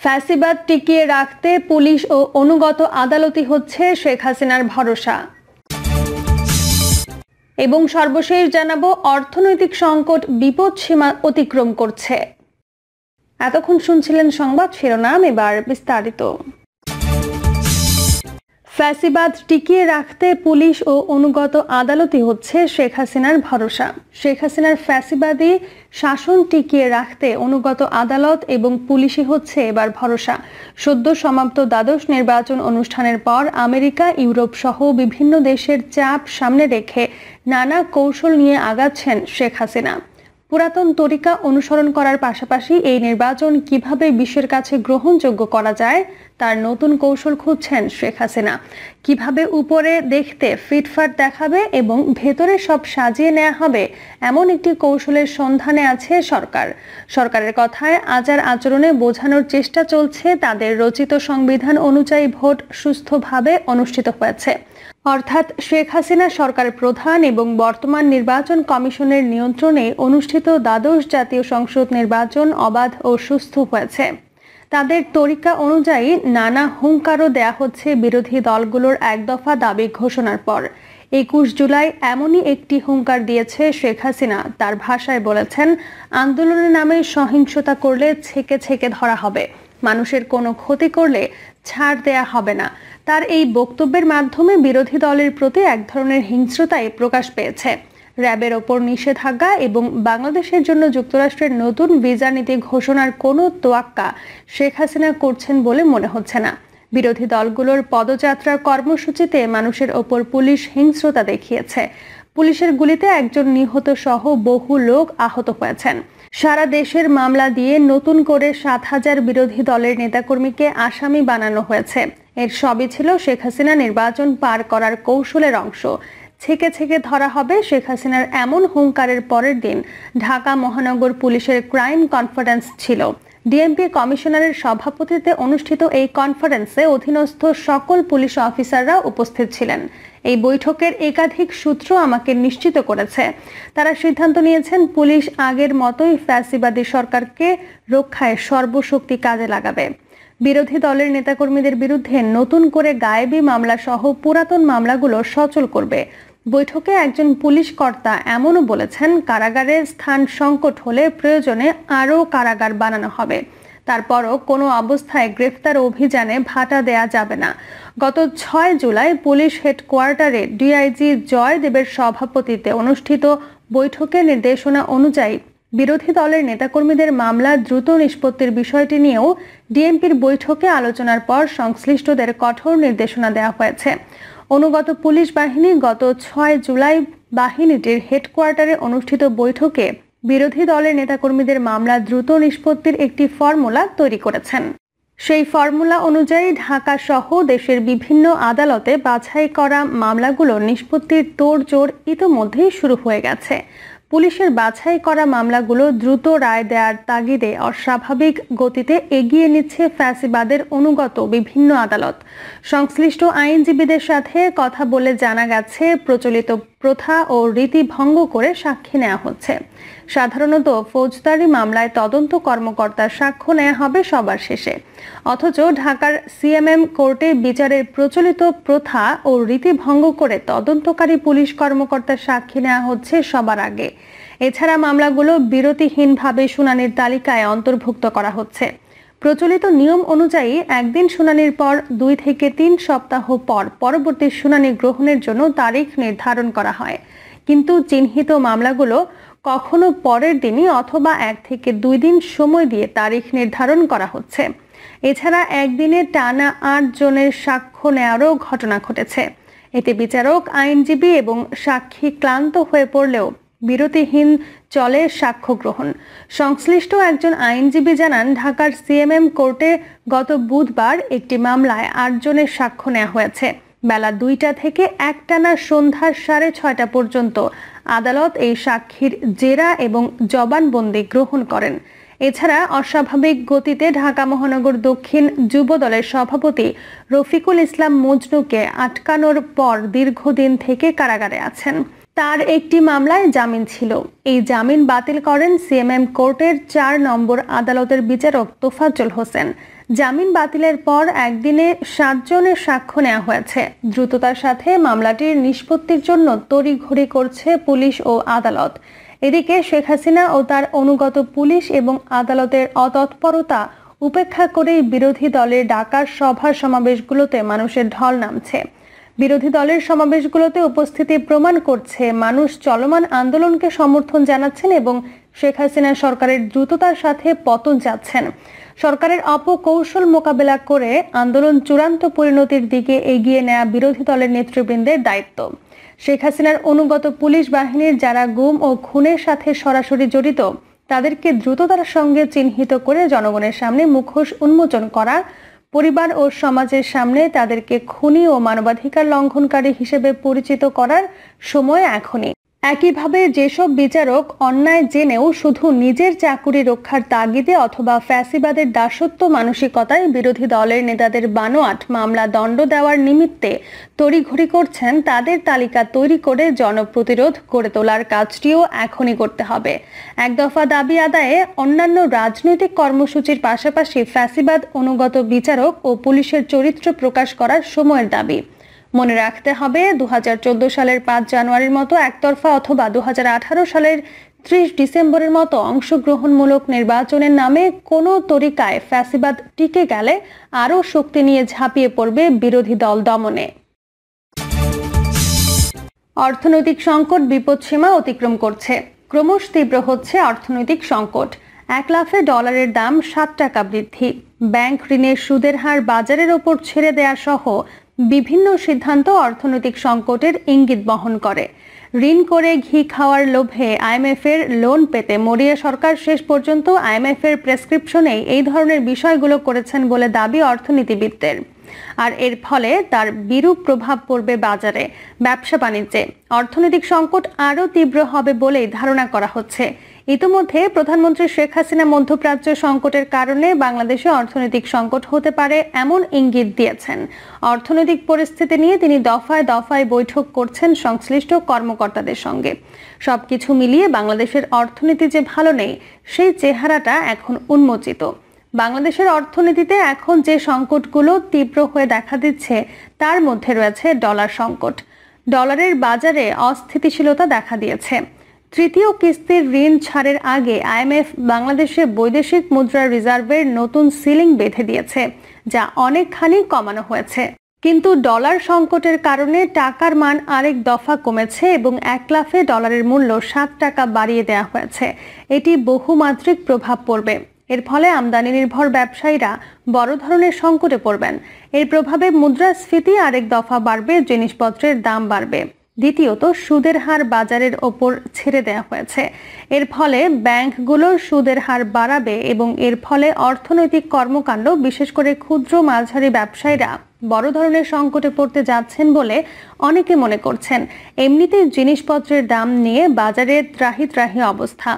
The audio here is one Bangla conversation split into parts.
ফ্যাসিবাদ টিকিয়ে রাখতে পুলিশ ও অনুগত আদালতই হচ্ছে শেখ হাসিনার ভরসা। এবং সর্বশেষ জানাবো, অর্থনৈতিক সংকট বিপদ সীমা অতিক্রম করছে। এতক্ষণ শুনছিলেন সংবাদ শিরোনাম, এবার বিস্তারিত। ফ্যাসিবাদ টিকিয়ে রাখতে পুলিশ ও অনুগত আদালতই হচ্ছে শেখ হাসিনার ভরসা। শেখ হাসিনার ফ্যাসিবাদী শাসন টিকিয়ে রাখতে অনুগত আদালত এবং পুলিশই হচ্ছে এবার ভরসা। সদ্য সমাপ্ত দ্বাদশ নির্বাচন অনুষ্ঠানের পর আমেরিকা, ইউরোপ সহ বিভিন্ন দেশের চাপ সামনে রেখে নানা কৌশল নিয়ে আগাচ্ছেন শেখ হাসিনা। পুরাতন তরিকা অনুসরণ করার পাশাপাশি এই নির্বাচন কিভাবে বিশ্বের কাছে গ্রহণযোগ্য করা যায় তার নতুন কৌশল খুঁজছেন শেখ হাসিনা। কিভাবে উপরে দেখতে ফিটফাট দেখাবে এবং ভেতরে সব সাজিয়ে নেওয়া হবে, এমন একটি কৌশলের সন্ধানে আছে সরকার। সরকারের কথায় আচার আচরণে বোঝানোর চেষ্টা চলছে তাদের রচিত সংবিধান অনুযায়ী ভোট সুষ্ঠুভাবে অনুষ্ঠিত হয়েছে। অর্থাৎ শেখ হাসিনা সরকার প্রধান এবং বর্তমান নির্বাচন কমিশনের নিয়ন্ত্রণে অনুষ্ঠিত দ্বাদশ জাতীয় সংসদ নির্বাচন অবাধ ও সুষ্ঠু হয়েছে। তাদের তরিকা অনুযায়ী নানা হুঙ্কারও দেয়া হচ্ছে বিরোধী দলগুলোর এক দফা দাবি ঘোষণার পর। 21 জুলাই এমনই একটি হুঙ্কার দিয়েছে শেখ হাসিনা। তার ভাষায় বলেছেন, আন্দোলনের নামে সহিংসতা করলে ছেকে ছেকে ধরা হবে, মানুষের কোনো ক্ষতি করলে ছাড় দেয়া হবে না। তার এই বক্তব্যের মাধ্যমে বিরোধী দলের প্রতি এক ধরনের হিংস্রতাই প্রকাশ পেয়েছে। র্যাবের ওপর নিষেধাজ্ঞা এবং বাংলাদেশের জন্য যুক্তরাষ্ট্রের নতুন ভিসা নীতি ঘোষণার কোনো তোয়াক্কা শেখ হাসিনা করছেন বলে মনে হচ্ছে না। বিরোধী দলগুলোর পদযাত্রার কর্মসূচিতে মানুষের ওপর পুলিশ হিংস্রতা দেখিয়েছে। পুলিশের গুলিতে একজন নিহত সহ বহু লোক আহত হয়েছেন। সারা দেশের মামলা দিয়ে নতুন করে 7,000 বিরোধী দলের নেতাকর্মীকে আসামি বানানো হয়েছে। এর সবই ছিল শেখ হাসিনা নির্বাচন পার করার কৌশলের অংশ। ছেকে ছেকে ধরা হবে শেখ হাসিনার এমন হুঙ্কারের পরের দিন ঢাকা মহানগর পুলিশের ক্রাইম কনফারেন্স ছিল। ডিএমপি কমিশনারের সভাপতিত্বে অনুষ্ঠিত এই কনফারেন্সে অধীনস্থ সকল পুলিশ অফিসাররা উপস্থিত ছিলেন। এই বৈঠকের একাধিক সূত্র আমাকে নিশ্চিত করেছে, তারা সিদ্ধান্ত নিয়েছেন পুলিশ আগের মতোই ফ্যাসিবাদী সরকারকে রক্ষায় সর্বশক্তি কাজে লাগাবে। বিরোধী দলের নেতাকর্মীদের বিরুদ্ধে নতুন করে গায়েবী মামলা সহ পুরাতন মামলাগুলো সচল করবে। বৈঠকে একজন পুলিশ কর্তা এমনও বলেছেন, কারাগারের স্থান সংকট হলে প্রয়োজনে আরও কারাগার বানানো হবে। তারপরও কোনো অবস্থায় গ্রেফতার অভিযানে ভাটা দেয়া যাবে না। গত 6 জুলাই পুলিশ হেডকোয়ার্টারে ডিআইজি জয়দেবের সভাপতিত্বে অনুষ্ঠিত বৈঠকে নির্দেশনা অনুযায়ী বিরোধী দলের নেতাকর্মীদের মামলা দ্রুত নিষ্পত্তির বিষয়টি নিয়েও ডিএমপির বৈঠকে আলোচনার পর সংশ্লিষ্টদের কঠোর নির্দেশনা দেওয়া হয়েছে। অনুগত পুলিশ বাহিনী গত 6 জুলাই বাহিনীটির হেডকোয়ার্টারে অনুষ্ঠিত বৈঠকে বিরোধী দলের নেতাকর্মীদের মামলা দ্রুত নিষ্পত্তির একটি ফর্মুলা তৈরি করেছেন। সেই ফর্মুলা অনুযায়ী ঢাকা সহ দেশের বিভিন্ন আদালতে বাছাই করা মামলাগুলো নিষ্পত্তির তোড়জোড় ইতোমধ্যেই শুরু হয়ে গেছে। পুলিশের বাছাই করা মামলাগুলো দ্রুত রায় দেওয়ার তাগিদে অস্বাভাবিক গতিতে এগিয়ে নিচ্ছে ফ্যাসিবাদের অনুগত বিভিন্ন আদালত। সংশ্লিষ্ট আইনজীবীদের সাথে কথা বলে জানা গেছে, প্রচলিত প্রথা ও রীতি ভঙ্গ করে সাক্ষী নেওয়া হচ্ছে। সাধারণত ফৌজদারি মামলায় তদন্ত কর্মকর্তার সাক্ষ্য নেওয়া হবে সবার শেষে, অথচ ঢাকার সিএমএম কোর্টে বিচারের প্রচলিত প্রথা ও রীতি ভঙ্গ করে তদন্তকারী পুলিশ কর্মকর্তার সাক্ষী নেওয়া হচ্ছে সবার আগে। এছাড়া মামলাগুলো বিরতিহীনভাবে শুনানির তালিকায় অন্তর্ভুক্ত করা হচ্ছে। প্রচলিত নিয়ম অনুযায়ী একদিন শুনানির পর 2 থেকে 3 সপ্তাহ পর পরবর্তী শুনানি গ্রহণের জন্য তারিখ নির্ধারণ করা হয়। কিন্তু চিহ্নিত মামলাগুলো কখনো পরের দিনই অথবা 1 থেকে 2 দিন সময় দিয়ে তারিখ নির্ধারণ করা হচ্ছে। এছাড়া একদিনে টানা 8 জনের সাক্ষ্য নেওয়ারও ঘটনা ঘটেছে। এতে বিচারক, আইনজীবী এবং সাক্ষী ক্লান্ত হয়ে পড়লেও বিরতিহীন চলে সাক্ষ্য গ্রহণ। সংশ্লিষ্ট একজন আইনজীবী জানান, ঢাকার সিএমএম কোর্টে গত বুধবার একটি মামলায় 8 জনের সাক্ষ্য নেওয়া হয়েছে। বেলা 2টা থেকে একটানা সন্ধ্যা 6:30 পর্যন্ত আদালত এই সাক্ষীর জেরা এবং জবানবন্দি গ্রহণ করেন। এছাড়া অস্বাভাবিক গতিতে ঢাকা মহানগর দক্ষিণ যুব দলের সভাপতি রফিকুল ইসলাম মজনুকে আটকানোর পর দীর্ঘদিন থেকে কারাগারে আছেন। তার একটি মামলায় জামিন ছিল। এই জামিন বাতিল করেন সিএমএম কোর্টের ৪ নম্বর আদালতের বিচারক তোফাজ্জল হোসেন। জামিন বাতিলের পর একদিনে ৭ জনের সাক্ষ্য নেওয়া হয়েছে। দ্রুততার সাথে মামলাটির নিষ্পত্তির জন্য তড়িঘড়ি করছে পুলিশ ও আদালত। এদিকে শেখ হাসিনা ও তার অনুগত পুলিশ এবং আদালতের অতৎপরতা উপেক্ষা করেই বিরোধী দলের ডাকা সভা সমাবেশগুলোতে মানুষের ঢল নামছে। বিরোধী দলের সমাবেশগুলোতে উপস্থিতি প্রমাণ করছে মানুষ চলমান আন্দোলনকে সমর্থন জানাচ্ছেন এবং শেখ হাসিনা সরকারের দ্রুততার সাথে পতন চাচ্ছেন। সরকারের অপকৌশল মোকাবেলা করে আন্দোলন চূড়ান্ত পরিণতির দিকে এগিয়ে নেওয়া বিরোধী দলের নেতৃবৃন্দের দায়িত্ব। শেখ হাসিনার অনুগত পুলিশ বাহিনীর যারা গুম ও খুনের সাথে সরাসরি জড়িত তাদেরকে দ্রুততার সঙ্গে চিহ্নিত করে জনগণের সামনে মুখোশ উন্মোচন করা, পরিবার ও সমাজের সামনে তাদেরকে খুনি ও মানবাধিকার লঙ্ঘনকারী হিসেবে পরিচিত করার সময় এখনই। একইভাবে যেসব বিচারক অন্যায় জেনেও শুধু নিজের চাকুরি রক্ষার তাগিদে অথবা ফ্যাসিবাদের দাসত্ব মানসিকতায় বিরোধী দলের নেতাদের বানোয়াট মামলা দণ্ড দেওয়ার নিমিত্তে তড়িঘড়ি করছেন, তাদের তালিকা তৈরি করে জনপ্রতিরোধ গড়ে তোলার কাজটিও এখনই করতে হবে। এক দফা দাবি আদায়ে অন্যান্য রাজনৈতিক কর্মসূচির পাশাপাশি ফ্যাসিবাদ অনুগত বিচারক ও পুলিশের চরিত্র প্রকাশ করার সময়ের দাবি। মনে রাখতে হবে ২০১৪ সালের ৫ জানুয়ারির মতো একতরফা অথবা ২০১৮ সালের ৩০ ডিসেম্বরের মতো অংশগ্রহণমূলক নির্বাচনের নামে কোনো তরিকায় ফ্যাসিবাদ টিকে গেলে আরও শক্তি নিয়ে ঝাঁপিয়ে পড়বে বিরোধী দল দমনে। অর্থনৈতিক সংকট বিপদসীমা অতিক্রম করছে। ক্রমশ তীব্র হচ্ছে অর্থনৈতিক সংকট। এক লাফে ডলারের দাম ৭ টাকা বৃদ্ধি, ব্যাংক ঋণের সুদের হার বাজারের ওপর ছেড়ে দেয়া সহ বিভিন্ন সিদ্ধান্ত অর্থনৈতিক সংকটের ইঙ্গিত বহন করে। ঋণ করে ঘি খাওয়ার লোভে আইএমএফ এর লোন পেতে মরিয়া সরকার শেষ পর্যন্ত আইএমএফ এর প্রেসক্রিপশনে এই ধরনের বিষয়গুলো করেছেন বলে দাবি অর্থনীতিবিদদের। আর এর ফলে তার বিরূপ প্রভাব পড়বে বাজারে, ব্যবসা বাণিজ্যে। অর্থনৈতিক সংকট আরও তীব্র হবে বলেই ধারণা করা হচ্ছে। ইতিমধ্যে প্রধানমন্ত্রী শেখ হাসিনা মধ্যপ্রাচ্য সংকটের কারণে বাংলাদেশে অর্থনৈতিক সংকট হতে পারে এমন ইঙ্গিত দিয়েছেন। অর্থনৈতিক পরিস্থিতি নিয়ে তিনি দফায় দফায় বৈঠক করছেন সংশ্লিষ্ট কর্মকর্তাদের সঙ্গে। সবকিছু মিলিয়ে বাংলাদেশের অর্থনীতি যে ভালো নেই সেই চেহারাটা এখন উন্মোচিত। বাংলাদেশের অর্থনীতিতে এখন যে সংকটগুলো তীব্র হয়ে দেখা দিচ্ছে তার মধ্যে রয়েছে ডলার সংকট। ডলারের বাজারে অস্থিতিশীলতা দেখা দিয়েছে। তৃতীয় কিস্তির ঋণ ছাড়ের আগে আইএমএফ বাংলাদেশে বৈদেশিক মুদ্রার রিজার্ভের নতুন সিলিং বেঁধে দিয়েছে, যা অনেকখানি কমানো হয়েছে। কিন্তু ডলার সংকটের কারণে টাকার মান আরেক দফা কমেছে এবং এক লাফে ডলারের মূল্য ৭ টাকা বাড়িয়ে দেওয়া হয়েছে। এটি বহুমাত্রিক প্রভাব পড়বে। এর ফলে আমদানি নির্ভর ব্যবসায়ীরা বড় ধরনের সংকটে পড়বেন। এর প্রভাবে মুদ্রাস্ফীতি আরেক দফা বাড়বে, জিনিসপত্রের দাম বাড়বে। দ্বিতীয়ত, সুদের হার বাজারের ওপর ছেড়ে দেওয়া হয়েছে। এর ফলে ব্যাংকগুলোর সুদের হার বাড়াবে এবং এর ফলে অর্থনৈতিক কর্মকাণ্ড, বিশেষ করে ক্ষুদ্র মাঝারি ব্যবসায়ীরা বড় ধরনের সংকটে পড়তে যাচ্ছেন বলে অনেকে মনে করছেন। এমনিতেই জিনিসপত্রের দাম নিয়ে বাজারে ত্রাহি ত্রাহি অবস্থা।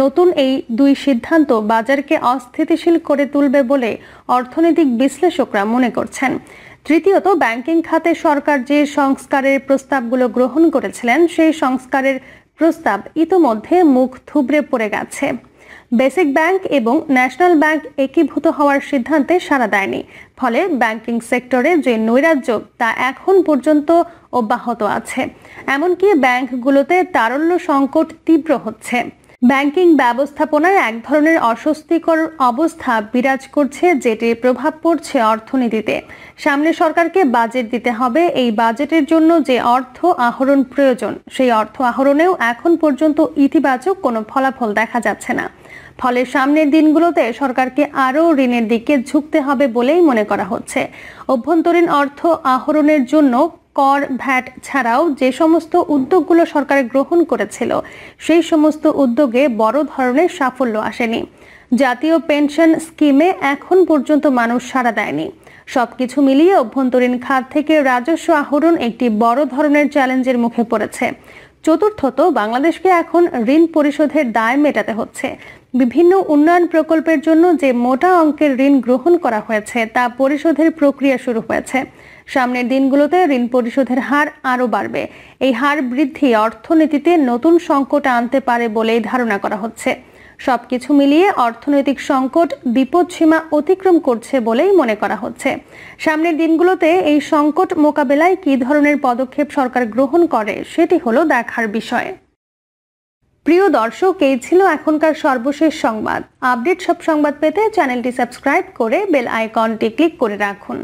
নতুন এই দুই সিদ্ধান্ত বাজারকে অস্থিতিশীল করে তুলবে বলে অর্থনৈতিক বিশ্লেষকরা মনে করছেন। তৃতীয়ত, ব্যাংকিং খাতে সরকার যে সংস্কারের প্রস্তাবগুলো গ্রহণ করেছিলেন সেই সংস্কারের প্রস্তাব ইতোমধ্যে মুখ থুবড়ে পড়ে গেছে। বেসিক ব্যাংক এবং ন্যাশনাল ব্যাংক একীভূত হওয়ার সিদ্ধান্তে সাড়া দেয়নি। ফলে ব্যাংকিং সেক্টরে যে নৈরাজ্য তা এখন পর্যন্ত অব্যাহত আছে। এমনকি ব্যাংকগুলোতে তারল্য সংকট তীব্র হচ্ছে। ব্যাংকিং ব্যবস্থাপনার এক ধরনের অস্বস্তিকর অবস্থা বিরাজ করছে, যেটির প্রভাব পড়ছে অর্থনীতিতে। সামনে সরকারকে বাজেট দিতে হবে। এই বাজেটের জন্য যে অর্থ আহরণ প্রয়োজন সেই অর্থ আহরণেও এখন পর্যন্ত ইতিবাচক কোনো ফলাফল দেখা যাচ্ছে না। ফলে সামনের দিনগুলোতে সরকারকে আরও ঋণের দিকে ঝুঁকতে হবে বলেই মনে করা হচ্ছে। অভ্যন্তরীণ অর্থ আহরণের জন্য কর, ভ্যাট ছাড়াও যে সমস্ত উদ্যোগগুলো সরকার গ্রহণ করেছিল সেই সমস্ত উদ্যোগে বড় ধরনের সাফল্য আসেনি। জাতীয় পেনশন স্কিমে এখন পর্যন্ত মানুষ সাড়া দেয়নি। সবকিছু মিলিয়ে অভ্যন্তরীণ খাত থেকে রাজস্ব আহরণ একটি বড় ধরনের চ্যালেঞ্জের মুখে পড়েছে। চতুর্থত, বাংলাদেশকে এখন ঋণ পরিশোধের দায় মেটাতে হচ্ছে। বিভিন্ন উন্নয়ন প্রকল্পের জন্য যে মোটা অঙ্কের ঋণ গ্রহণ করা হয়েছে তা পরিশোধের প্রক্রিয়া শুরু হয়েছে। সামনের দিনগুলোতে ঋণ পরিশোধের হার আরও বাড়বে। এই হার বৃদ্ধি অর্থনীতিতে নতুন সংকট আনতে পারে বলেই ধারণা করা হচ্ছে। সবকিছু মিলিয়ে অর্থনৈতিক সংকট বিপদসীমা অতিক্রম করছে বলেই মনে করা হচ্ছে। সামনের দিনগুলোতে এই সংকট মোকাবেলায় কী ধরনের পদক্ষেপ সরকার গ্রহণ করে সেটি হলো দেখার বিষয়। প্রিয় দর্শক, এই ছিল এখনকার সর্বশেষ সংবাদ। আপডেট সব সংবাদ পেতে চ্যানেলটি সাবস্ক্রাইব করে বেল আইকনটি ক্লিক করে রাখুন।